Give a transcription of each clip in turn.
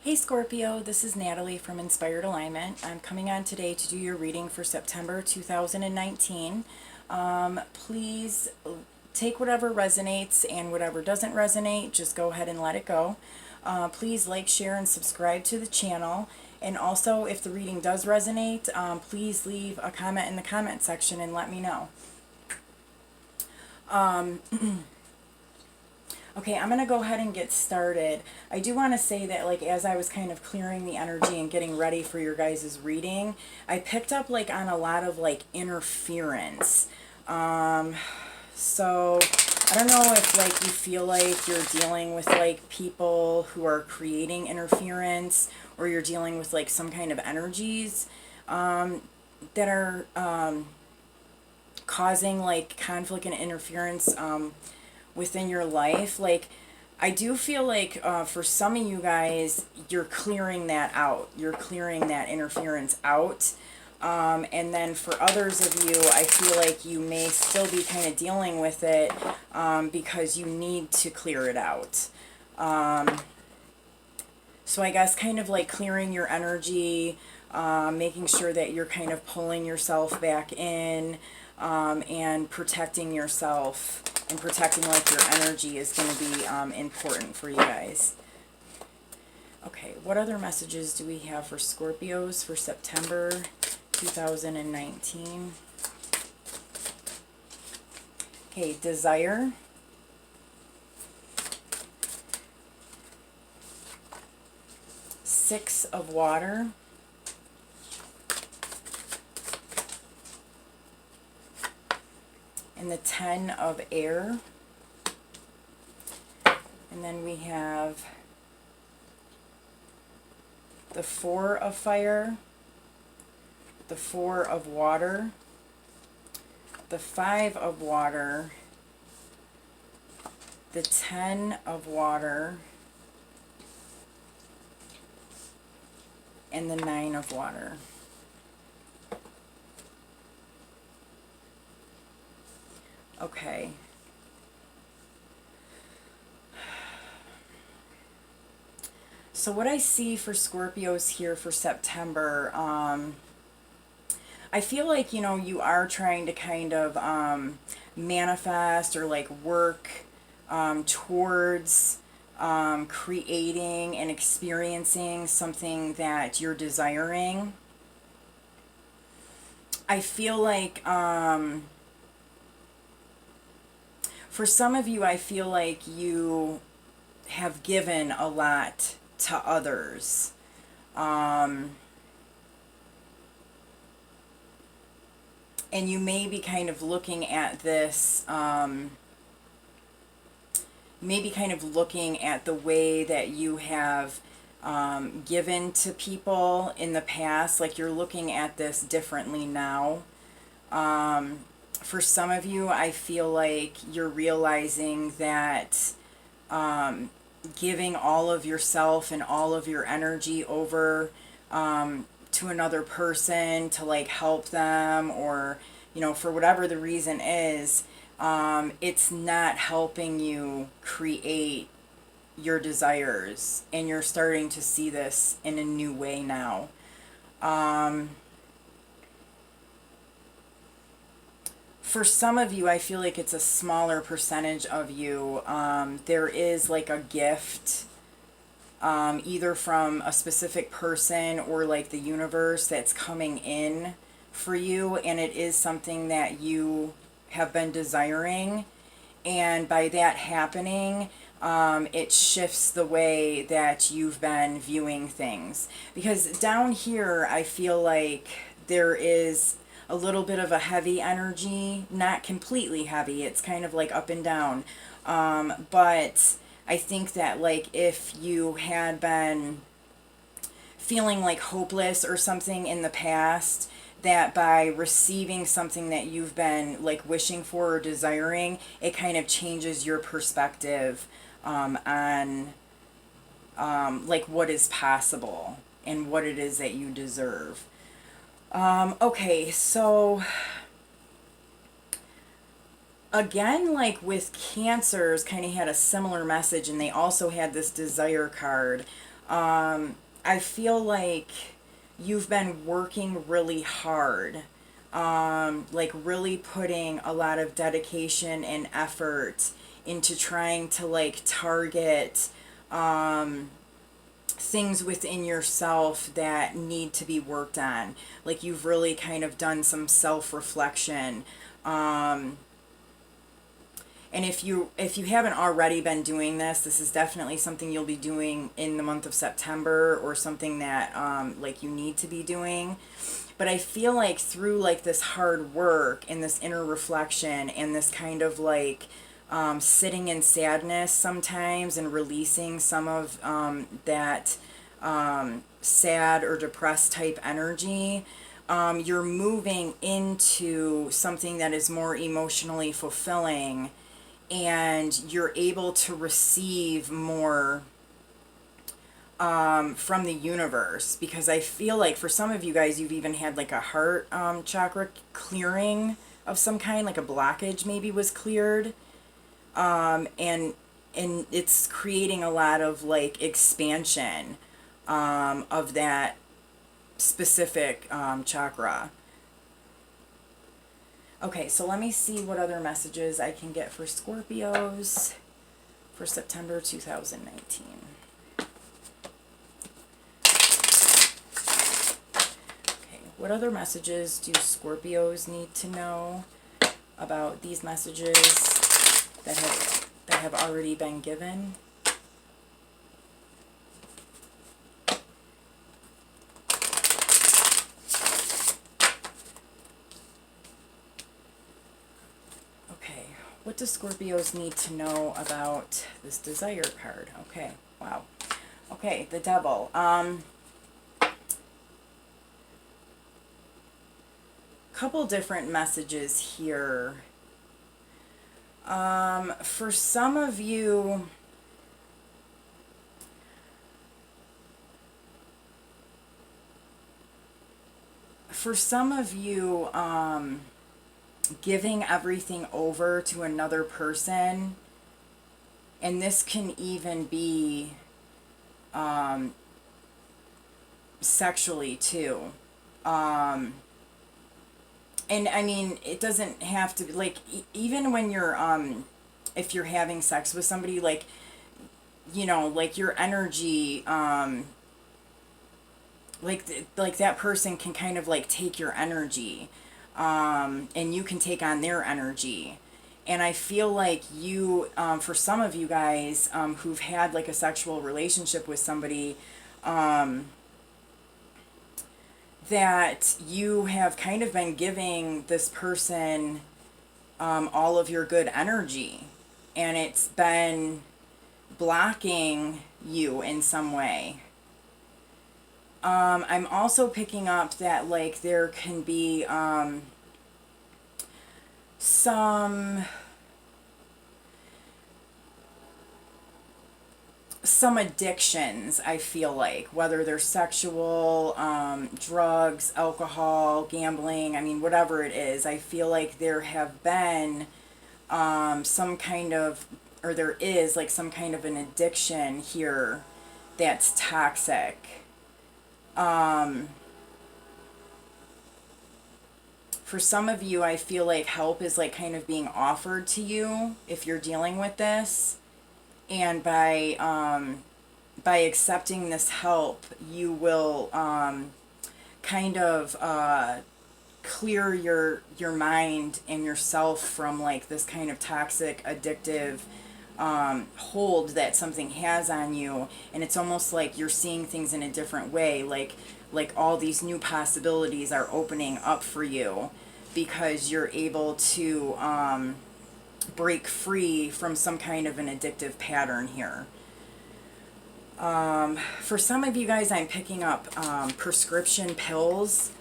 Hey Scorpio, this is Natalie from Inspired Alignment. I'm coming on today to do your reading for September 2019. Please take whatever resonates and whatever doesn't resonate, just go ahead and let it go. Please like, share, and subscribe to the channel. And also, if the reading does resonate, please leave a comment in the comment section and let me know. Okay, I'm going to go ahead and get started. I do want to say that, like, as I was kind of clearing the energy and getting ready for your guys' reading, I picked up, like, on a lot of, like, interference. So, I don't know if, like, you feel like you're dealing with, like, people who are creating interference, or you're dealing with, like, some kind of energies that are causing, like, conflict and interference within your life. Like, I do feel like for some of you guys, you're clearing that out. You're clearing that interference out. And then for others of you, I feel like you may still be kind of dealing with it because you need to clear it out. So I guess kind of like clearing your energy, making sure that you're kind of pulling yourself back in, and protecting yourself and protecting like your energy is going to be important for you guys. Okay, what other messages do we have for Scorpios for September 2019? Okay, desire. Six of water. And the 10 of air. And then we have the 4 of fire, the 4 of water, the 5 of water, the 10 of water, and the 9 of water. Okay. So what I see for Scorpios here for September, I feel like, you know, you are trying to kind of manifest or like work towards creating and experiencing something that you're desiring. I feel like for some of you, I feel like you have given a lot to others. And you may be kind of looking at this, maybe kind of looking at the way that you have given to people in the past, like you're looking at this differently now. For some of you, I feel like you're realizing that giving all of yourself and all of your energy over to another person to like help them, or, you know, for whatever the reason is, it's not helping you create your desires, and you're starting to see this in a new way now. For some of you, I feel like it's a smaller percentage of you. There is like a gift, either from a specific person or like the universe, that's coming in for you, and it is something that you have been desiring. And by that happening, it shifts the way that you've been viewing things. Because down here, I feel like there is a little bit of a heavy energy, not completely heavy, it's kind of like up and down. But I think that like if you had been feeling like hopeless or something in the past, that by receiving something that you've been like wishing for or desiring, it kind of changes your perspective on like what is possible and what it is that you deserve. Okay, so again, like with Cancers, kind of had a similar message, and they also had this desire card. I feel like you've been working really hard, like really putting a lot of dedication and effort into trying to like target things within yourself that need to be worked on. Like you've really kind of done some self-reflection. And if you haven't already been doing this, this is definitely something you'll be doing in the month of September, or something that like you need to be doing. But I feel like through like this hard work and this inner reflection and this kind of like sitting in sadness sometimes and releasing some of that sad or depressed type energy, you're moving into something that is more emotionally fulfilling, and you're able to receive more from the universe. Because I feel like for some of you guys, you've even had like a heart chakra clearing of some kind, like a blockage maybe was cleared, and it's creating a lot of like expansion of that specific chakra. Okay, so let me see what other messages I can get for Scorpios for September 2019. Okay, what other messages do Scorpios need to know about these messages that have already been given? What do Scorpios need to know about this desire card? Okay, wow. Okay, the Devil. Couple different messages here. For some of you, giving everything over to another person, and this can even be sexually too. And I mean, it doesn't have to be like, even when you're if you're having sex with somebody, like, you know, like your energy, like that person can kind of like take your energy, and you can take on their energy. And I feel like you, for some of you guys who've had like a sexual relationship with somebody, that you have kind of been giving this person all of your good energy, and it's been blocking you in some way. I'm also picking up that like there can be some addictions, I feel like, whether they're sexual, drugs, alcohol, gambling, I mean, whatever it is, I feel like there have been some kind of, or there is like some kind of an addiction here that's toxic. For some of you, I feel like help is like kind of being offered to you if you're dealing with this. And by accepting this help, you will kind of clear your mind and yourself from like this kind of toxic, addictive hold that something has on you. And it's almost like you're seeing things in a different way, like all these new possibilities are opening up for you because you're able to break free from some kind of an addictive pattern here. For some of you guys, I'm picking up prescription pills.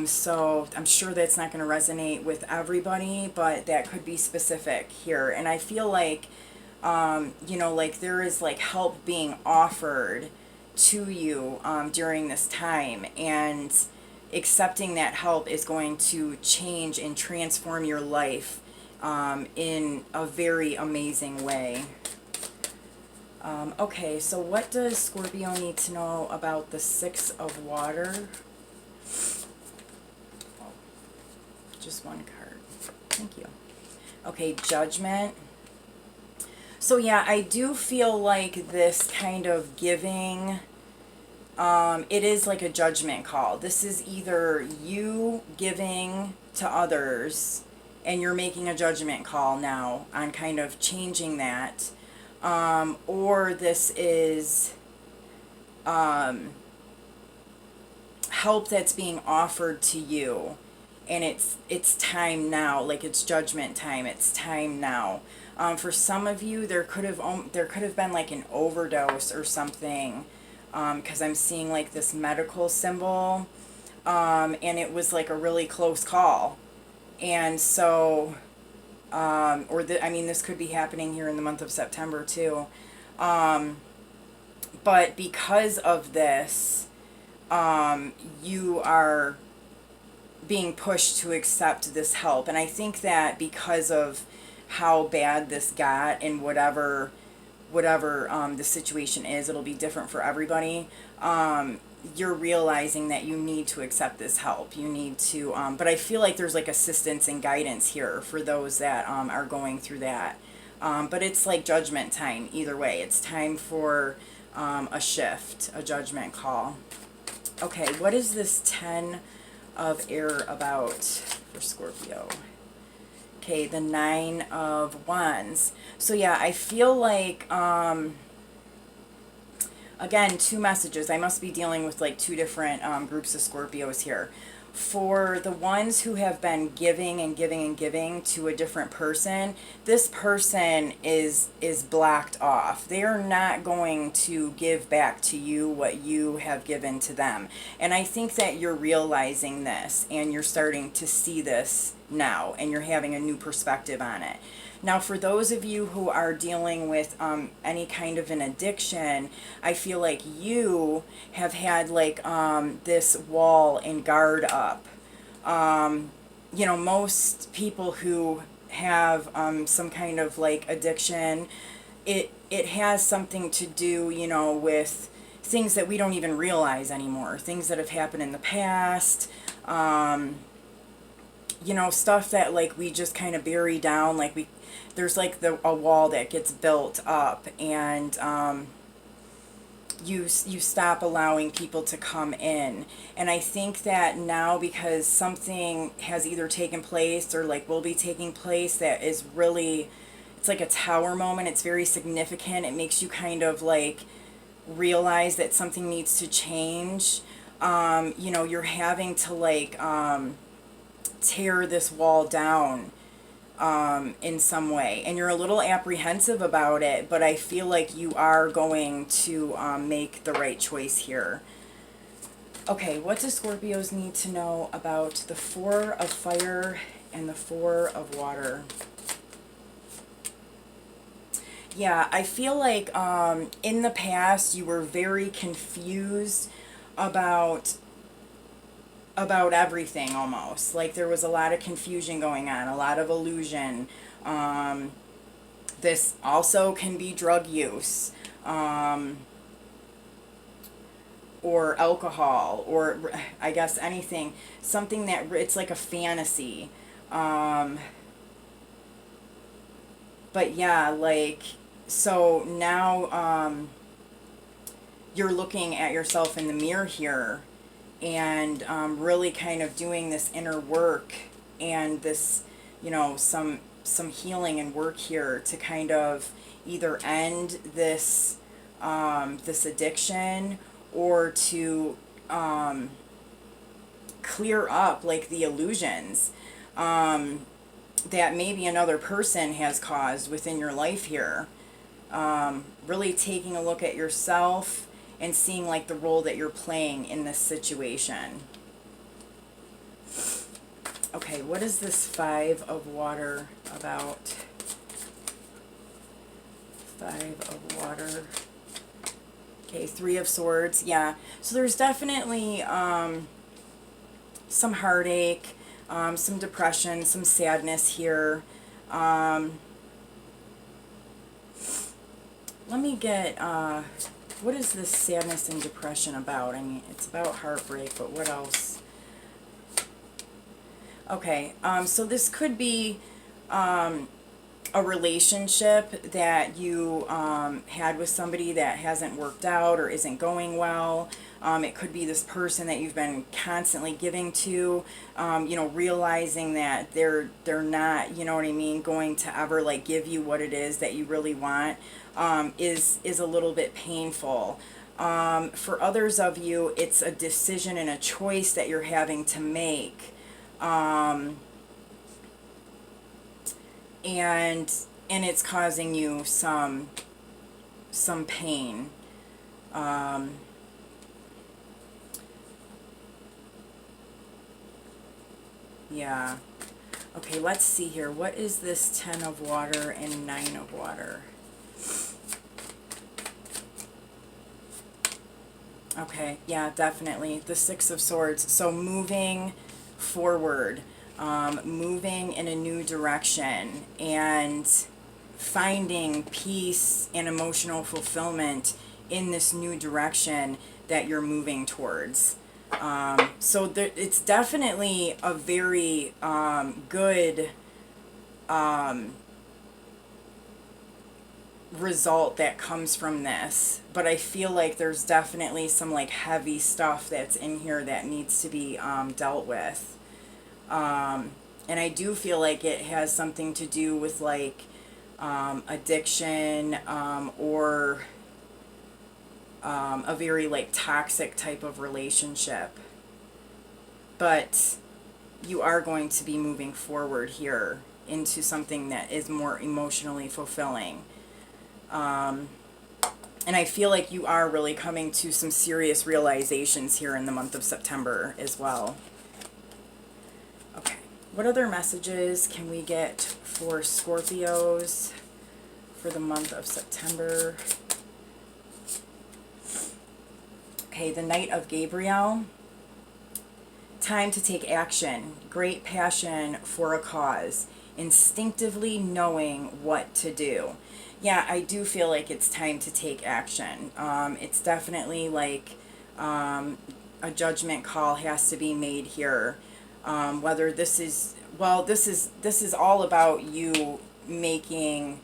So I'm sure that's not going to resonate with everybody, but that could be specific here. And I feel like, you know, like there is like help being offered to you during this time, and accepting that help is going to change and transform your life in a very amazing way. Okay, so what does Scorpio need to know about the Six of Water? Oh, just one card. Thank you. Okay, Judgment. So yeah, I do feel like this kind of giving, it is like a judgment call. This is either you giving to others and you're making a judgment call now on kind of changing that, or this is help that's being offered to you, and it's time now, like it's judgment time, it's time now. For some of you, there could have been like an overdose or something, because I'm seeing like this medical symbol, and it was like a really close call, and so I mean, this could be happening here in the month of September too, but because of this, you are being pushed to accept this help. And I think that because of how bad this got, and whatever the situation is, it'll be different for everybody. You're realizing that you need to accept this help. You need to, but I feel like there's like assistance and guidance here for those that are going through that. But it's like judgment time either way. It's time for a shift, a judgment call. Okay, what is this 10 of Air about for Scorpio? Okay, the 9 of Wands. So yeah, I feel like, again, two messages. I must be dealing with like two different groups of Scorpios here. For the ones who have been giving and giving and giving to a different person, this person is blocked off. They are not going to give back to you what you have given to them. And I think that you're realizing this, and you're starting to see this now, and you're having a new perspective on it. Now, for those of you who are dealing with any kind of an addiction, I feel like you have had like this wall and guard up. You know, most people who have some kind of like addiction, it has something to do, you know, with things that we don't even realize anymore, things that have happened in the past. You know, stuff that like we just kind of bury down, like there's like a wall that gets built up, and you stop allowing people to come in. And I think that now, because something has either taken place or like will be taking place that is really, it's like a tower moment, it's very significant, it makes you kind of like realize that something needs to change. You know, you're having to like tear this wall down in some way, and you're a little apprehensive about it, but I feel like you are going to make the right choice here. Okay, what do Scorpios need to know about the 4 of Fire and the 4 of Water? Yeah, I feel like in the past you were very confused about everything, almost like there was a lot of confusion going on, a lot of illusion. This also can be drug use, or alcohol, or I guess anything, something that it's like a fantasy. But yeah, like, so now you're looking at yourself in the mirror here, and really kind of doing this inner work, and this, you know, some healing and work here to kind of either end this this addiction, or to clear up like the illusions that maybe another person has caused within your life here. Really taking a look at yourself and seeing like the role that you're playing in this situation. Okay, what is this 5 of Water about? 5 of Water. Okay, 3 of Swords. Yeah, so there's definitely some heartache, some depression, some sadness here. let me get, what is this sadness and depression about? I mean, it's about heartbreak, but what else? Okay, so this could be a relationship that you had with somebody that hasn't worked out or isn't going well. It could be this person that you've been constantly giving to, you know, realizing that they're not, you know what I mean, going to ever like give you what it is that you really want, is a little bit painful. For others of you, it's a decision and a choice that you're having to make. And it's causing you some pain. Yeah. Okay, let's see here. What is this 10 of water and 9 of water? Okay, yeah, definitely. The 6 of swords. So moving forward, moving in a new direction, and finding peace and emotional fulfillment in this new direction that you're moving towards. So there, it's definitely a very good result that comes from this, but I feel like there's definitely some like heavy stuff that's in here that needs to be dealt with. And I do feel like it has something to do with like addiction, or a very like toxic type of relationship. But you are going to be moving forward here into something that is more emotionally fulfilling. And I feel like you are really coming to some serious realizations here in the month of September as well. Okay, what other messages can we get for Scorpios for the month of September? Okay, the Knight of Gabriel. Time to take action. Great passion for a cause. Instinctively knowing what to do. Yeah, I do feel like it's time to take action. It's definitely like a judgment call has to be made here. Whether this is, well, this is all about you making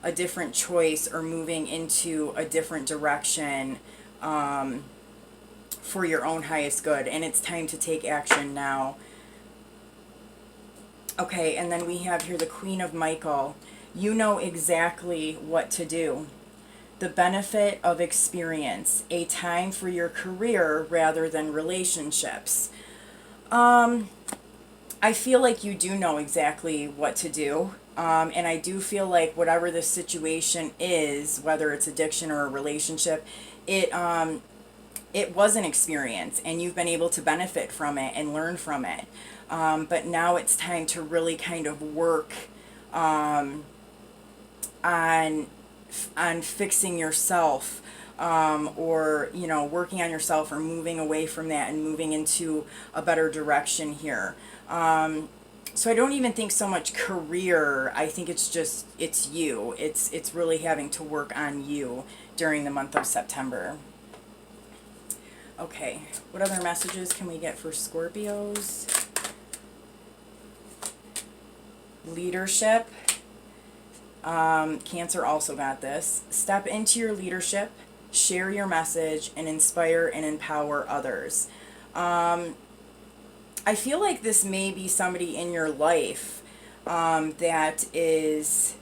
a different choice or moving into a different direction for your own highest good, and it's time to take action now. Okay, and then we have here the Queen of Michael. You know exactly what to do. The benefit of experience. A time for your career rather than relationships. I feel like you do know exactly what to do. And I do feel like whatever the situation is, whether it's addiction or a relationship, it was an experience and you've been able to benefit from it and learn from it. But now it's time to really kind of work on fixing yourself, or, you know, working on yourself or moving away from that and moving into a better direction here. So I don't even think so much career. I think it's just, it's you. It's really having to work on you during the month of September. Okay, what other messages can we get for Scorpios? Leadership. Cancer also got this. Step into your leadership, share your message, and inspire and empower others. I feel like this may be somebody in your life that is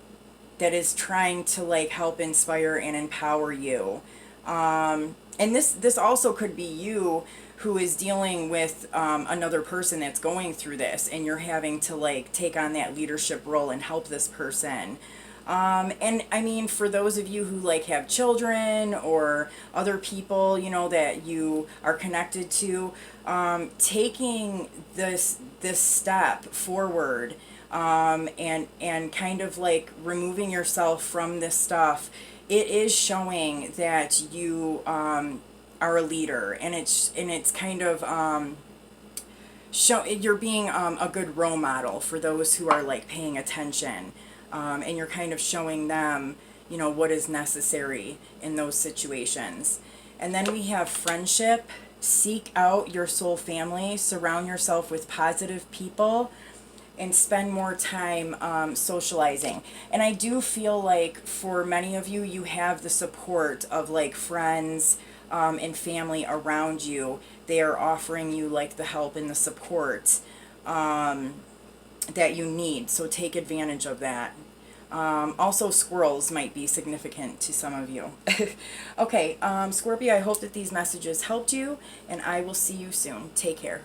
trying to like help inspire and empower you. And this also could be you who is dealing with another person that's going through this, and you're having to like take on that leadership role and help this person. And I mean, for those of you who like have children or other people, you know, that you are connected to, taking this step forward, and kind of like removing yourself from this stuff, it is showing that you are a leader, and it's kind of you're being a good role model for those who are like paying attention. And you're kind of showing them, you know, what is necessary in those situations. And then we have friendship. Seek out your soul family, surround yourself with positive people, and spend more time socializing. And I do feel like for many of you, you have the support of like friends and family around you. They are offering you like the help and the support that you need. So take advantage of that. Also, squirrels might be significant to some of you. Okay, Scorpio, I hope that these messages helped you, and I will see you soon. Take care.